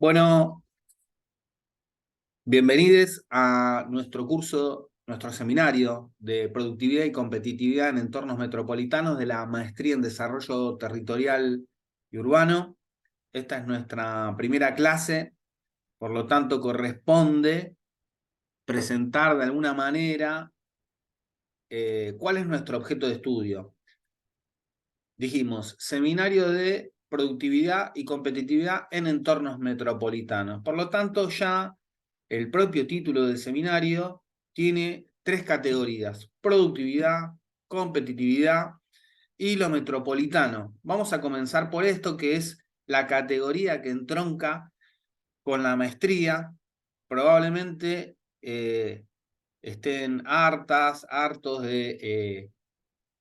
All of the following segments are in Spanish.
Bueno, bienvenidos a nuestro curso, nuestro seminario de productividad y competitividad en entornos metropolitanos de la Maestría en Desarrollo Territorial y Urbano. Esta es nuestra primera clase, por lo tanto corresponde presentar de alguna manera cuál es nuestro objeto de estudio. Dijimos, seminario de productividad y competitividad en entornos metropolitanos. Por lo tanto, ya el propio título del seminario tiene tres categorías: productividad, competitividad y lo metropolitano. Vamos a comenzar por esto, que es la categoría que entronca con la maestría. Probablemente estén hartos de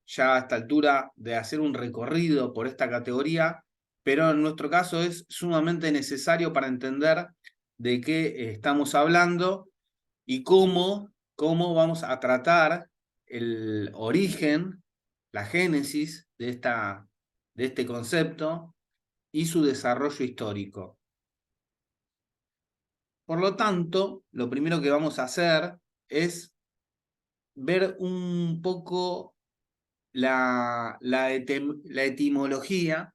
ya a esta altura de hacer un recorrido por esta categoría, pero en nuestro caso es sumamente necesario para entender de qué estamos hablando y cómo vamos a tratar el origen, la génesis de este concepto y su desarrollo histórico. Por lo tanto, lo primero que vamos a hacer es ver un poco la etimología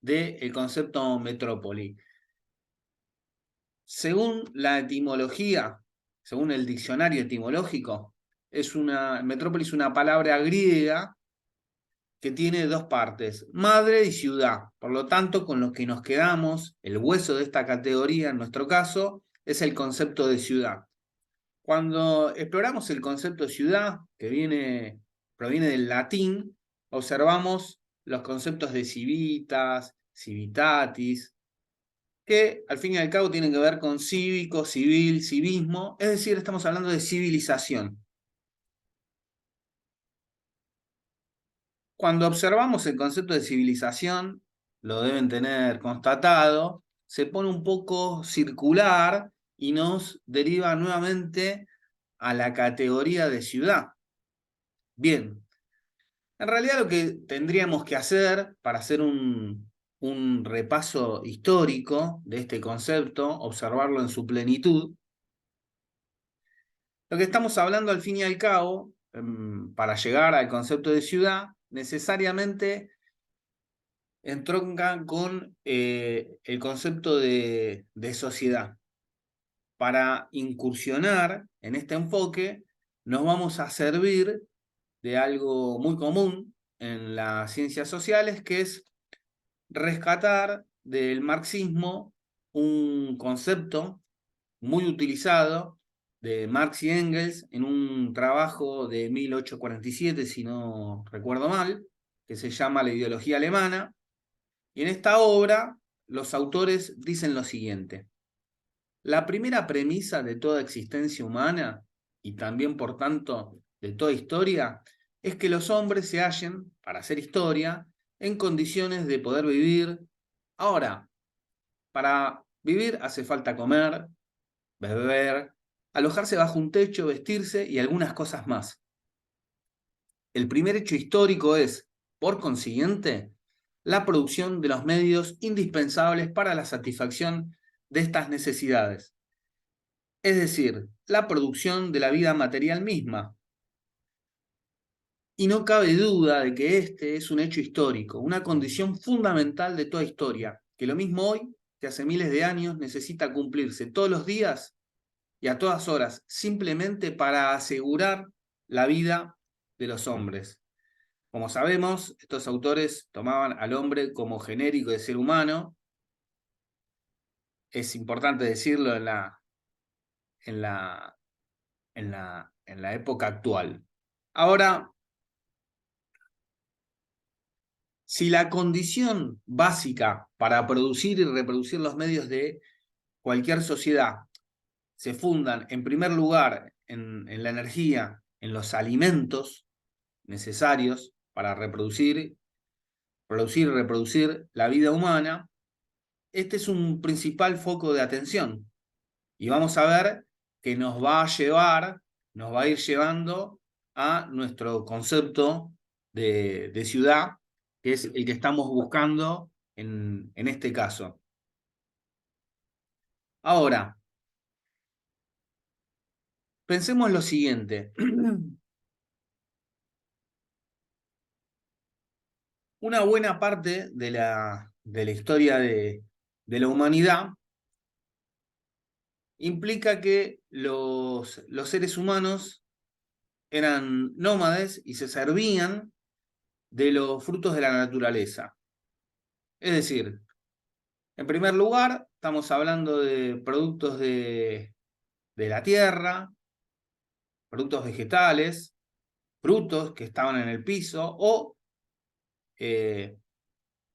del concepto metrópoli. Según la etimología, según el diccionario etimológico, metrópoli es una palabra griega que tiene dos partes: madre y ciudad. Por lo tanto, con lo que nos quedamos, el hueso de esta categoría, en nuestro caso, es el concepto de ciudad. Cuando exploramos el concepto de ciudad, que proviene del latín, observamos los conceptos de civitas, civitatis, que al fin y al cabo tienen que ver con cívico, civil, civismo, es decir, estamos hablando de civilización. Cuando observamos el concepto de civilización, lo deben tener constatado, se pone un poco circular y nos deriva nuevamente a la categoría de ciudad. Bien, en realidad lo que tendríamos que hacer para hacer un repaso histórico de este concepto, observarlo en su plenitud, lo que estamos hablando al fin y al cabo, para llegar al concepto de ciudad, necesariamente entronca con el concepto de sociedad. Para incursionar en este enfoque, nos vamos a servir de algo muy común en las ciencias sociales, que es rescatar del marxismo un concepto muy utilizado de Marx y Engels en un trabajo de 1847, si no recuerdo mal, que se llama La ideología alemana. Y en esta obra los autores dicen lo siguiente: la primera premisa de toda existencia humana, y también por tanto de toda historia, es que los hombres se hallen, para hacer historia, en condiciones de poder vivir. Ahora, para vivir hace falta comer, beber, alojarse bajo un techo, vestirse y algunas cosas más. El primer hecho histórico es, por consiguiente, la producción de los medios indispensables para la satisfacción de estas necesidades, es decir, la producción de la vida material misma. Y no cabe duda de que este es un hecho histórico, una condición fundamental de toda historia, que lo mismo hoy que hace miles de años necesita cumplirse todos los días y a todas horas, simplemente para asegurar la vida de los hombres. Como sabemos, estos autores tomaban al hombre como genérico de ser humano. Es importante decirlo en la, en la época actual. Ahora, si la condición básica para producir y reproducir los medios de cualquier sociedad se fundan, en primer lugar, en la energía, en los alimentos necesarios para producir y reproducir la vida humana, este es un principal foco de atención. Y vamos a ver que nos va a llevar, nos va a ir llevando a nuestro concepto de ciudad, que es el que estamos buscando en este caso. Ahora, pensemos lo siguiente. Una buena parte de la historia de la humanidad implica que los seres humanos eran nómades y se servían de los frutos de la naturaleza. Es decir, en primer lugar, estamos hablando de productos de la tierra, productos vegetales, frutos que estaban en el piso o eh,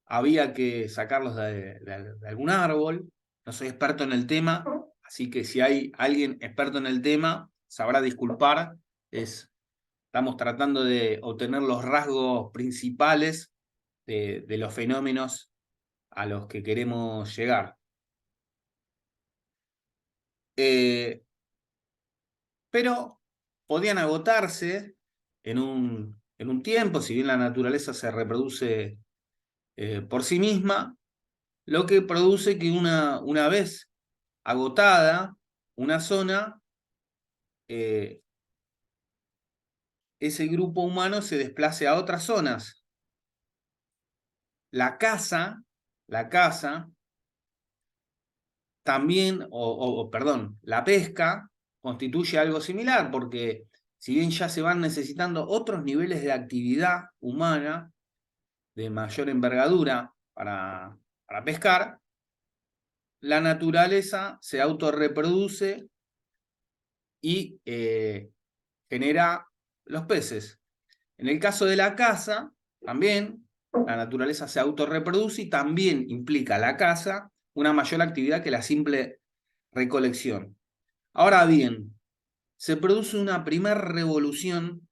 había que sacarlos de algún árbol. No soy experto en el tema, así que si hay alguien experto en el tema, sabrá disculpar. Estamos tratando de obtener los rasgos principales de los fenómenos a los que queremos llegar. Pero podían agotarse en un tiempo, si bien la naturaleza se reproduce por sí misma, lo que produce que una vez agotada una zona, eh, ese grupo humano se desplace a otras zonas. La caza, la caza también, perdón, la pesca constituye algo similar, porque si bien ya se van necesitando otros niveles de actividad humana de mayor envergadura para pescar, la naturaleza se autorreproduce y genera los peces. En el caso de la caza, también la naturaleza se autorreproduce y también implica la caza una mayor actividad que la simple recolección. Ahora bien, se produce una primera revolución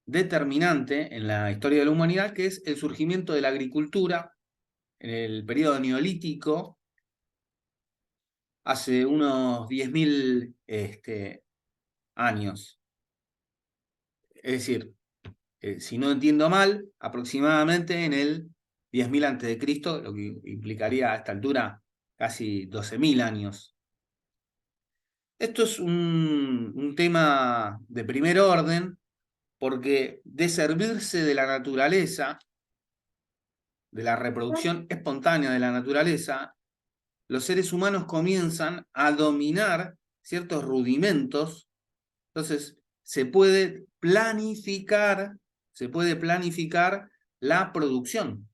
determinante en la historia de la humanidad, que es el surgimiento de la agricultura en el periodo neolítico, hace unos 10.000 años. Es decir, si no entiendo mal, aproximadamente en el 10.000 a.C., lo que implicaría a esta altura casi 12.000 años. Esto es un tema de primer orden, porque de servirse de la naturaleza, de la reproducción espontánea de la naturaleza, los seres humanos comienzan a dominar ciertos rudimentos. Entonces, se puede planificar la producción.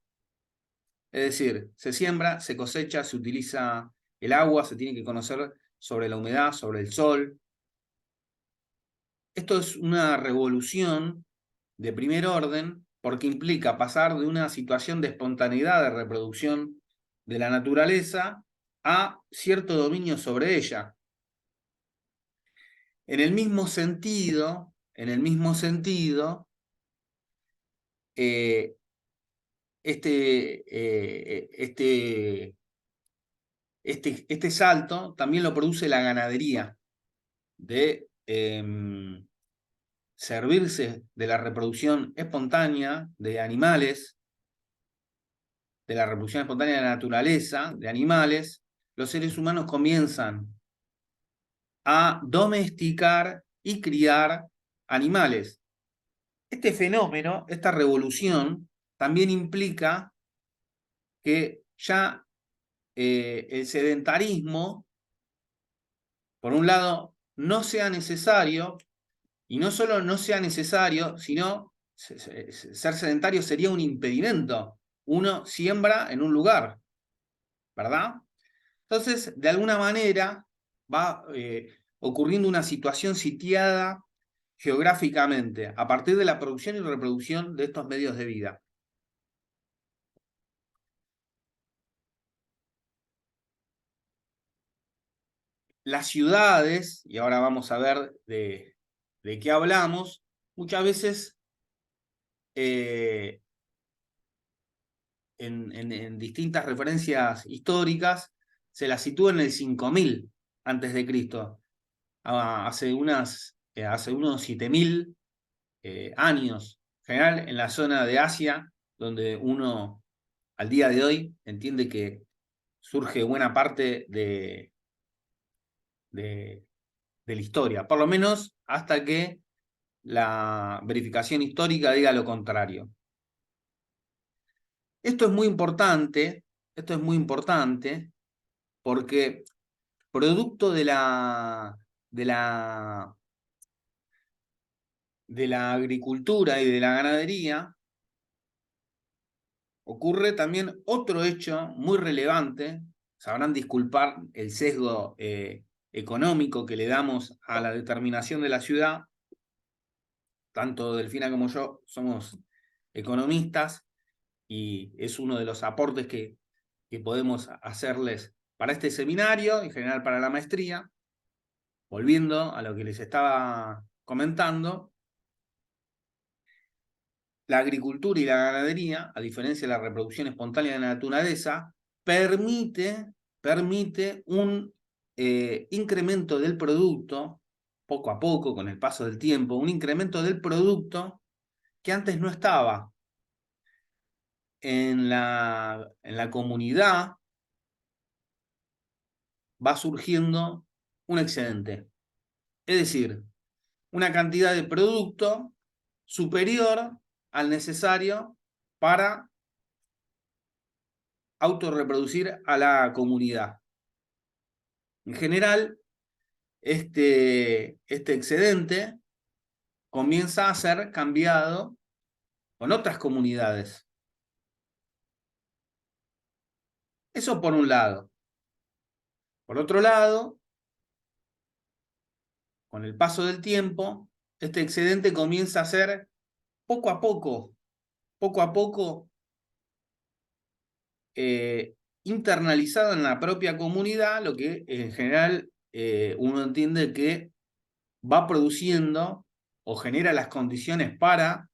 Es decir, se siembra, se cosecha, se utiliza el agua, se tiene que conocer sobre la humedad, sobre el sol. Esto es una revolución de primer orden porque implica pasar de una situación de espontaneidad de reproducción de la naturaleza a cierto dominio sobre ella. En el mismo sentido, eh, este salto también lo produce la ganadería, de servirse de la reproducción espontánea de animales, de la reproducción espontánea de la naturaleza, de animales. Los seres humanos comienzan a domesticar y criar animales. Este fenómeno, esta revolución, también implica que ya el sedentarismo, por un lado, no sea necesario, y no solo no sea necesario, sino ser sedentario sería un impedimento. Uno siembra en un lugar, ¿verdad? Entonces, de alguna manera, va ocurriendo una situación sitiada geográficamente a partir de la producción y reproducción de estos medios de vida. Las ciudades, y ahora vamos a ver de qué hablamos, muchas veces en distintas referencias históricas se las sitúa en el 5000 antes de Cristo, hace unos 7000 años, en general en la zona de Asia, donde uno al día de hoy entiende que surge buena parte de la historia, por lo menos hasta que la verificación histórica diga lo contrario. Esto es muy importante porque producto de la agricultura y de la ganadería, ocurre también otro hecho muy relevante. Sabrán disculpar el sesgo económico que le damos a la determinación de la ciudad. Tanto Delfina como yo somos economistas y es uno de los aportes que podemos hacerles para este seminario, en general para la maestría. Volviendo a lo que les estaba comentando, la agricultura y la ganadería, a diferencia de la reproducción espontánea de la naturaleza, permite un incremento del producto, poco a poco, con el paso del tiempo, un incremento del producto que antes no estaba. En la comunidad va surgiendo un excedente, es decir, una cantidad de producto superior al necesario para autorreproducir a la comunidad. En general, este excedente comienza a ser cambiado con otras comunidades. Eso por un lado. Por otro lado, con el paso del tiempo, este excedente comienza a ser poco a poco, internalizado en la propia comunidad, lo que en general uno entiende que va produciendo o genera las condiciones para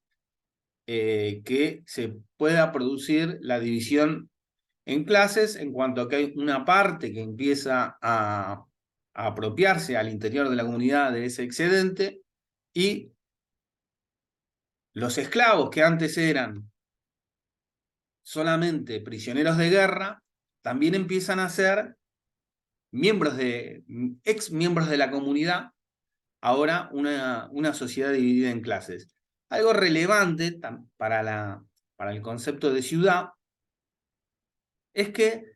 que se pueda producir la división en clases, en cuanto a que hay una parte que empieza a apropiarse al interior de la comunidad de ese excedente y los esclavos que antes eran solamente prisioneros de guerra, también empiezan a ser ex miembros de la comunidad, ahora una sociedad dividida en clases. Algo relevante para el concepto de ciudad es que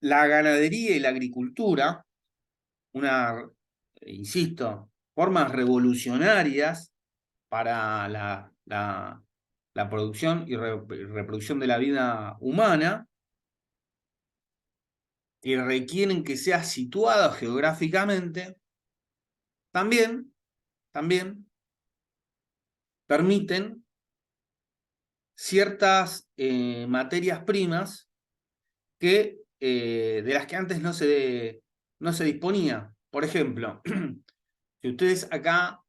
la ganadería y la agricultura, insisto, formas revolucionarias para la producción y reproducción de la vida humana, y requieren que sea situado geográficamente, también permiten ciertas materias primas de las que antes no se disponía. Por ejemplo, si ustedes acá,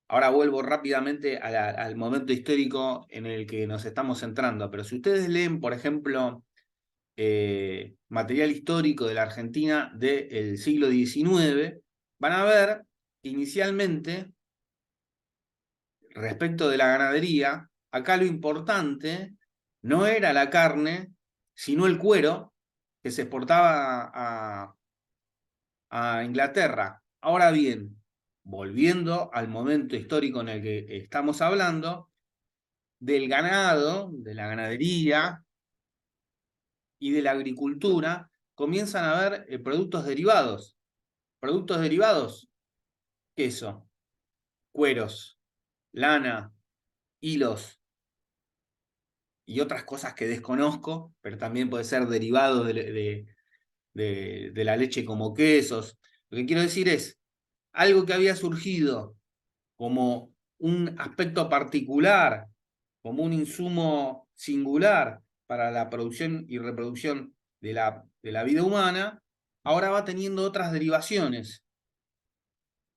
ahora vuelvo rápidamente al momento histórico en el que nos estamos centrando, pero si ustedes leen, por ejemplo, material histórico de la Argentina del siglo XIX, van a ver que inicialmente, respecto de la ganadería, acá lo importante no era la carne, sino el cuero que se exportaba a Inglaterra. Ahora bien, volviendo al momento histórico en el que estamos hablando, del ganado, de la ganadería y de la agricultura, comienzan a haber productos derivados. Productos derivados, queso, cueros, lana, hilos y otras cosas que desconozco, pero también puede ser derivado de la leche como quesos. Lo que quiero decir es, algo que había surgido como un aspecto particular, como un insumo singular para la producción y reproducción de la vida humana, ahora va teniendo otras derivaciones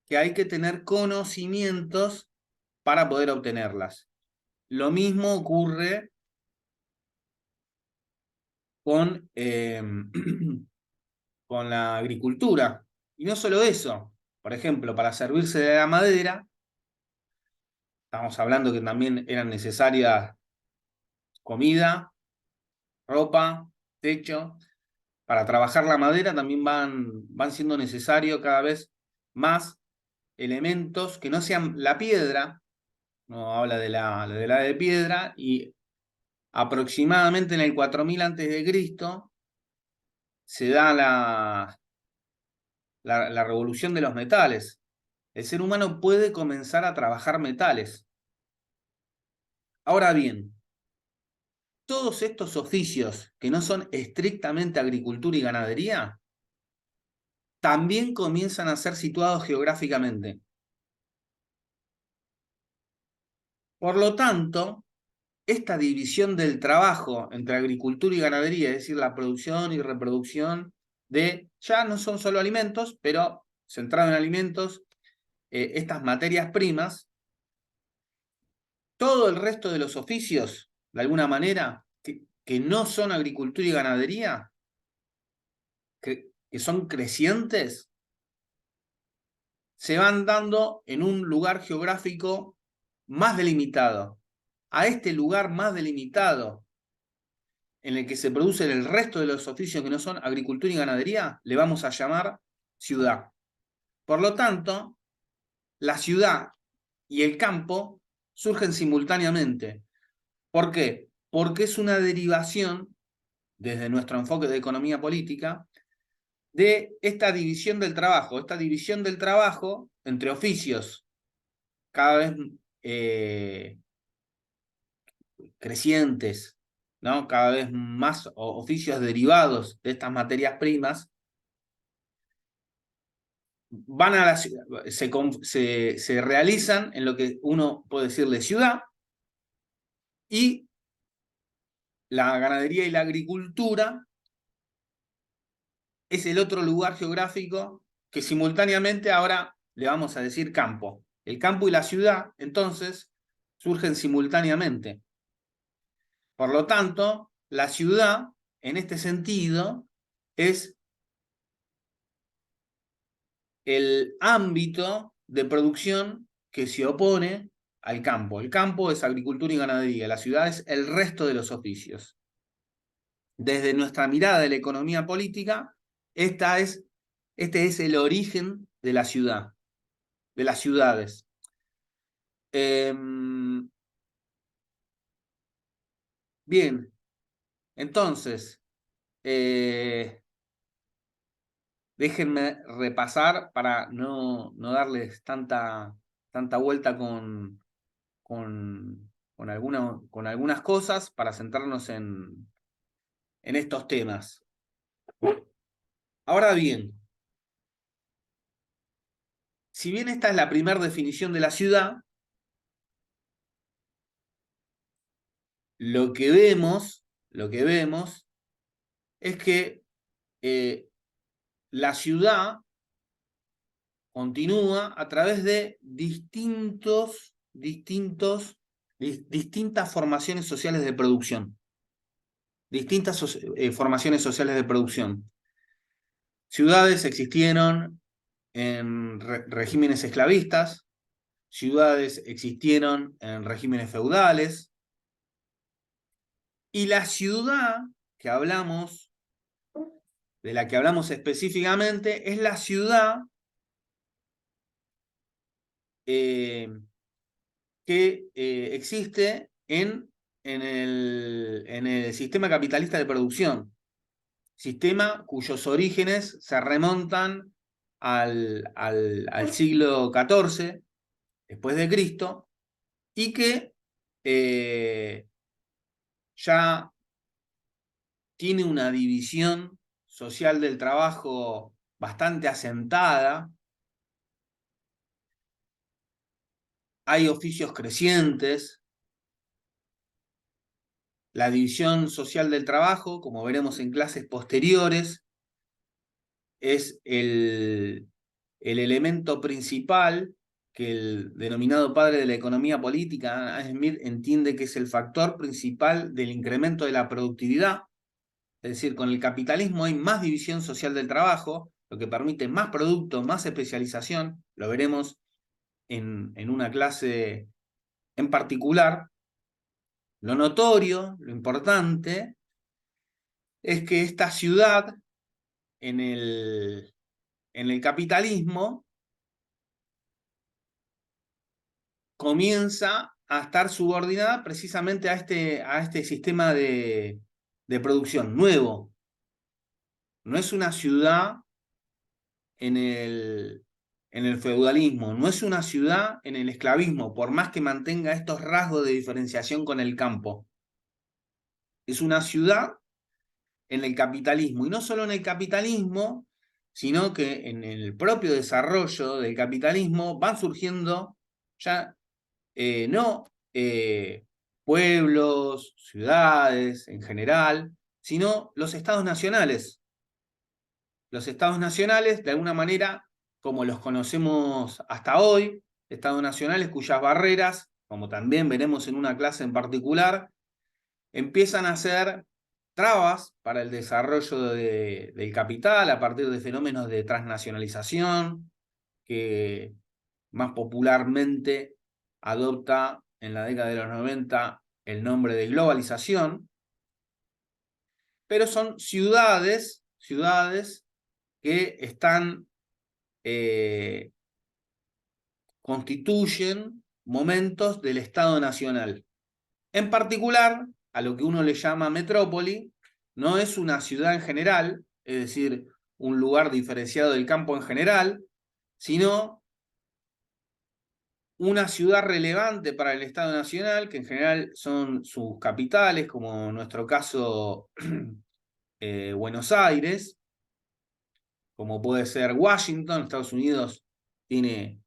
que hay que tener conocimientos para poder obtenerlas. Lo mismo ocurre con, con la agricultura. Y no solo eso, por ejemplo, para servirse de la madera, estamos hablando que también eran necesarias comida, ropa, techo. para trabajar la madera también van siendo necesarios cada vez más elementos que no sean la piedra, no habla de la de piedra, y aproximadamente en el 4000 antes de Cristo se da la revolución de los metales. El ser humano puede comenzar a trabajar metales. Ahora bien, todos estos oficios que no son estrictamente agricultura y ganadería, también comienzan a ser situados geográficamente. Por lo tanto, esta división del trabajo entre agricultura y ganadería, es decir, la producción y reproducción de, ya no son solo alimentos, pero centrado en alimentos, estas materias primas, todo el resto de los oficios, de alguna manera, que no son agricultura y ganadería, que son crecientes, se van dando en un lugar geográfico más delimitado. A este lugar más delimitado, en el que se producen el resto de los oficios que no son agricultura y ganadería, le vamos a llamar ciudad. Por lo tanto, la ciudad y el campo surgen simultáneamente. ¿Por qué? Porque es una derivación, desde nuestro enfoque de economía política, de esta división del trabajo entre oficios cada vez crecientes, ¿no? Cada vez más oficios derivados de estas materias primas, van a la ciudad, se realizan en lo que uno puede decirle ciudad, y la ganadería y la agricultura es el otro lugar geográfico que simultáneamente ahora le vamos a decir campo. El campo y la ciudad, entonces, surgen simultáneamente. Por lo tanto, la ciudad, en este sentido, es el ámbito de producción que se opone al campo. El campo es agricultura y ganadería, la ciudad es el resto de los oficios. Desde nuestra mirada de la economía política, este es el origen de la ciudad, de las ciudades. Bien, entonces, déjenme repasar para no darles tanta vuelta con algunas cosas, para centrarnos en estos temas. Ahora bien, si bien esta es la primera definición de la ciudad, lo que vemos es que la ciudad continúa a través de distintas formaciones sociales de producción. Formaciones sociales de producción. Ciudades existieron en regímenes esclavistas, ciudades existieron en regímenes feudales, y la ciudad que hablamos, de la que hablamos específicamente, es la ciudad que existe en el sistema capitalista de producción, sistema cuyos orígenes se remontan al siglo XIV después de Cristo, y que ya tiene una división social del trabajo bastante asentada. Hay oficios crecientes. La división social del trabajo, como veremos en clases posteriores, es el elemento principal que el denominado padre de la economía política, Adam Smith, entiende que es el factor principal del incremento de la productividad. Es decir, con el capitalismo hay más división social del trabajo, lo que permite más producto, más especialización. Lo veremos en una clase en particular. Lo notorio, lo importante, es que esta ciudad en el capitalismo comienza a estar subordinada precisamente a este sistema de producción nuevo. No es una ciudad en el feudalismo, no es una ciudad en el esclavismo, por más que mantenga estos rasgos de diferenciación con el campo. Es una ciudad en el capitalismo, y no solo en el capitalismo, sino que en el propio desarrollo del capitalismo van surgiendo ya no pueblos, ciudades en general, sino los estados nacionales. Los estados nacionales, de alguna manera, como los conocemos hasta hoy, estados nacionales cuyas barreras, como también veremos en una clase en particular, empiezan a ser trabas para el desarrollo del capital a partir de fenómenos de transnacionalización que más popularmente adopta en la década de los 90 el nombre de globalización, pero son ciudades que están, constituyen momentos del Estado Nacional. En particular, a lo que uno le llama metrópoli, no es una ciudad en general, es decir, un lugar diferenciado del campo en general, sino una ciudad relevante para el Estado Nacional, que en general son sus capitales, como en nuestro caso Buenos Aires, como puede ser Washington. Estados Unidos tiene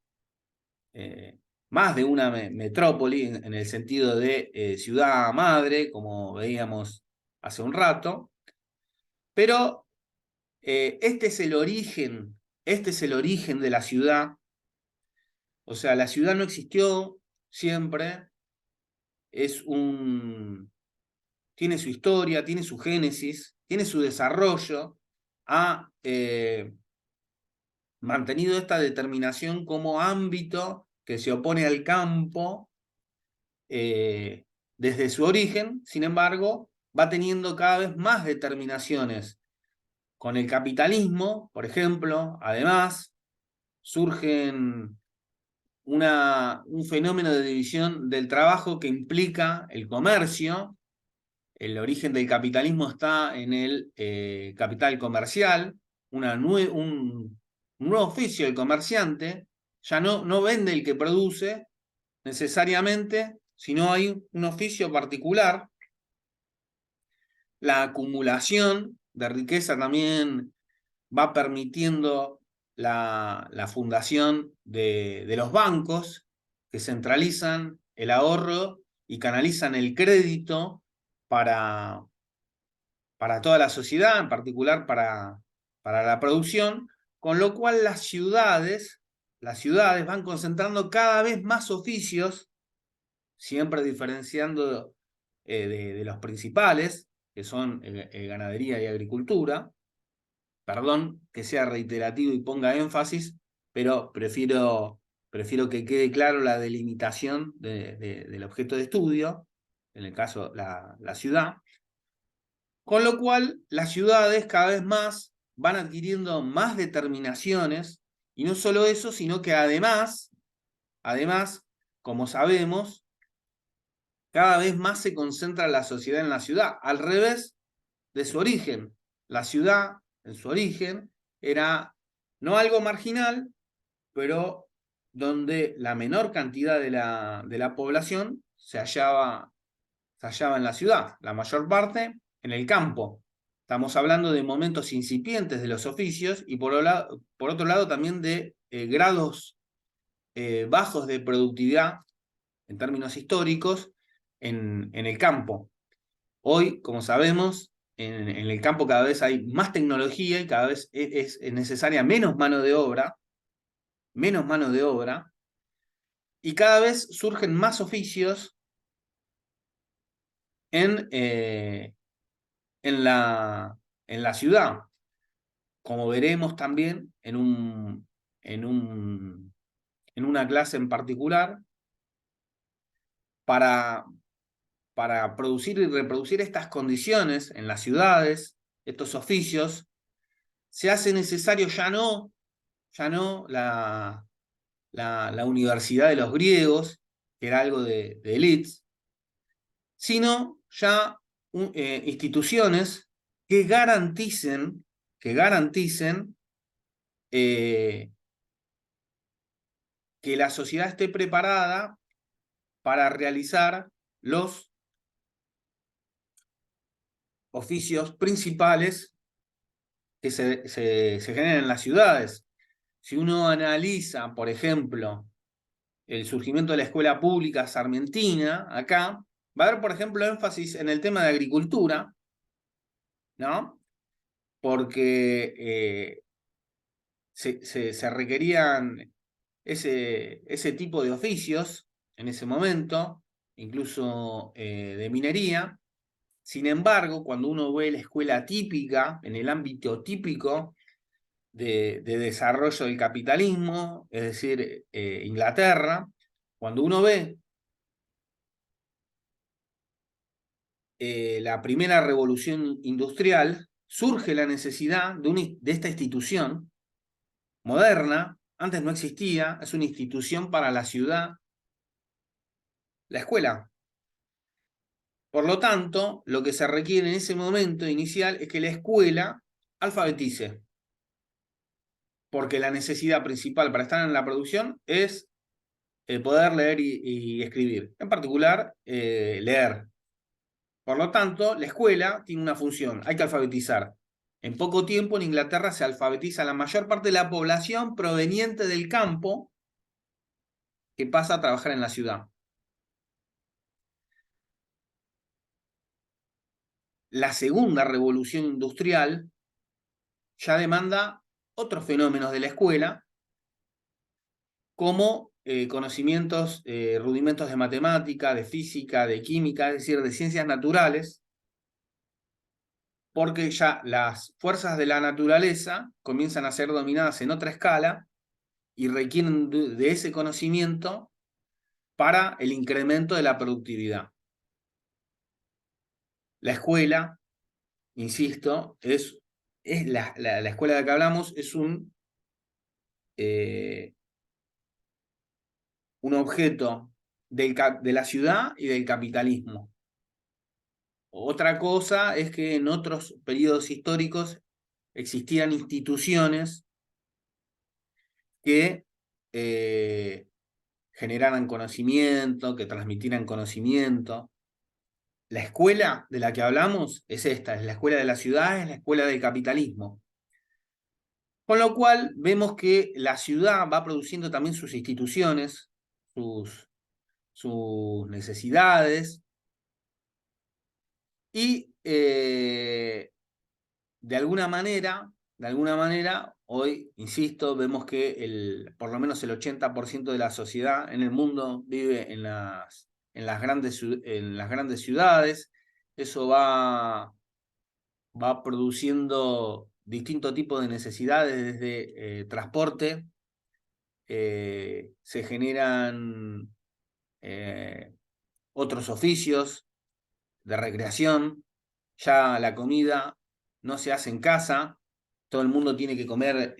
más de una metrópoli en el sentido de ciudad madre, como veíamos hace un rato, pero este es el origen de la ciudad. O sea, la ciudad no existió siempre, tiene su historia, tiene su génesis, tiene su desarrollo, ha mantenido esta determinación como ámbito que se opone al campo desde su origen. Sin embargo, va teniendo cada vez más determinaciones. Con el capitalismo, por ejemplo, además, surgen un fenómeno de división del trabajo que implica el comercio. El origen del capitalismo está en el capital comercial, un nuevo oficio del comerciante. Ya no vende el que produce necesariamente, sino hay un oficio particular. La acumulación de riqueza también va permitiendo la fundación de los bancos, que centralizan el ahorro y canalizan el crédito para, para toda la sociedad, en particular para la producción, con lo cual las ciudades van concentrando cada vez más oficios, siempre diferenciando de los principales, que son ganadería y agricultura. Perdón que sea reiterativo y ponga énfasis, pero prefiero que quede claro la delimitación del objeto de estudio, en el caso la ciudad. Con lo cual, las ciudades cada vez más van adquiriendo más determinaciones, y no solo eso, sino que además, como sabemos, cada vez más se concentra la sociedad en la ciudad, al revés de su origen. La ciudad, en su origen, era no algo marginal, pero donde la menor cantidad de la población se hallaba en la ciudad, la mayor parte en el campo. Estamos hablando de momentos incipientes de los oficios y por otro lado también de grados bajos de productividad en términos históricos en el campo. Hoy, como sabemos, en el campo cada vez hay más tecnología y cada vez es necesaria menos mano de obra, y cada vez surgen más oficios en, en la ciudad, como veremos también en una clase en particular. Para producir y reproducir estas condiciones en las ciudades, estos oficios, se hace necesario ya no la universidad de los griegos, que era algo de elites, sino ya instituciones que garanticen eh, que la sociedad esté preparada para realizar los oficios principales que se generan en las ciudades. Si uno analiza, por ejemplo, el surgimiento de la escuela pública sarmentina, acá, va a haber, por ejemplo, énfasis en el tema de agricultura, ¿no? Porque se requerían ese tipo de oficios en ese momento, incluso de minería. Sin embargo, cuando uno ve la escuela típica, en el ámbito típico de desarrollo del capitalismo, es decir, Inglaterra, cuando uno ve la primera revolución industrial, surge la necesidad de esta institución moderna, antes no existía, es una institución para la ciudad, la escuela. Por lo tanto, lo que se requiere en ese momento inicial es que la escuela alfabetice, porque la necesidad principal para estar en la producción es poder leer y escribir, en particular leer. Por lo tanto, la escuela tiene una función, hay que alfabetizar. En poco tiempo en Inglaterra se alfabetiza la mayor parte de la población proveniente del campo que pasa a trabajar en la ciudad. La segunda revolución industrial ya demanda otros fenómenos de la escuela, como conocimientos, rudimentos de matemática, de física, de química, es decir, de ciencias naturales, porque ya las fuerzas de la naturaleza comienzan a ser dominadas en otra escala y requieren de ese conocimiento para el incremento de la productividad. La escuela, insisto, es la escuela de la que hablamos, es un objeto de la ciudad y del capitalismo. Otra cosa es que en otros periodos históricos existían instituciones que generaran conocimiento, que transmitieran conocimiento. La escuela de la que hablamos es esta, es la escuela de la ciudad, es la escuela del capitalismo. Con lo cual vemos que la ciudad va produciendo también sus instituciones, sus necesidades, y de alguna manera, hoy, insisto, vemos que por lo menos el 80% de la sociedad en el mundo vive en las grandes ciudades. Eso va produciendo distintos tipos de necesidades, desde transporte, se generan otros oficios de recreación, ya la comida no se hace en casa, todo el mundo tiene que comer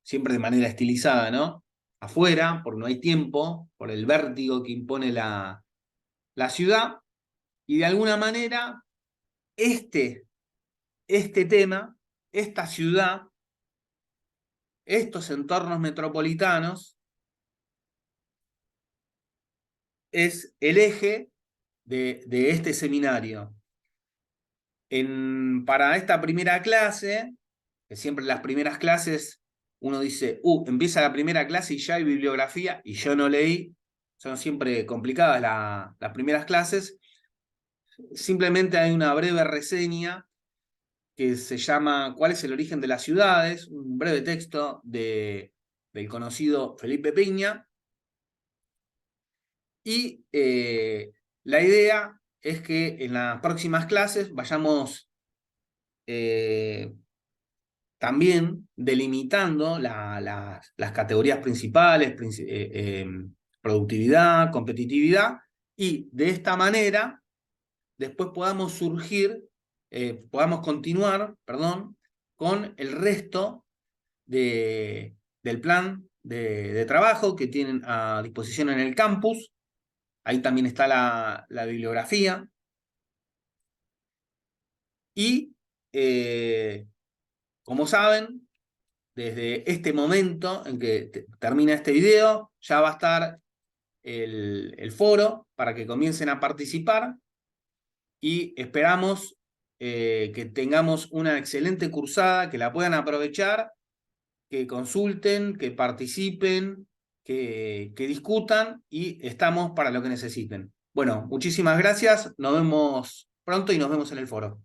siempre de manera estilizada, ¿no? Afuera, porque no hay tiempo, por el vértigo que impone la ciudad, y de alguna manera este tema, esta ciudad, estos entornos metropolitanos, es el eje de este seminario. Para esta primera clase, que siempre en las primeras clases uno dice, empieza la primera clase y ya hay bibliografía, y yo no leí, son siempre complicadas las primeras clases, simplemente hay una breve reseña que se llama ¿Cuál es el origen de las ciudades? Un breve texto del conocido Felipe Piña, y la idea es que en las próximas clases vayamos también delimitando las categorías principales, productividad, competitividad, y de esta manera después podamos continuar, perdón, con el resto del plan de trabajo que tienen a disposición en el campus. Ahí también está la bibliografía. Y, como saben, desde este momento en que termina este video, ya va a estar el foro para que comiencen a participar y esperamos que tengamos una excelente cursada, que la puedan aprovechar, que consulten, que participen, que discutan y estamos para lo que necesiten. Bueno, muchísimas gracias, nos vemos pronto y nos vemos en el foro.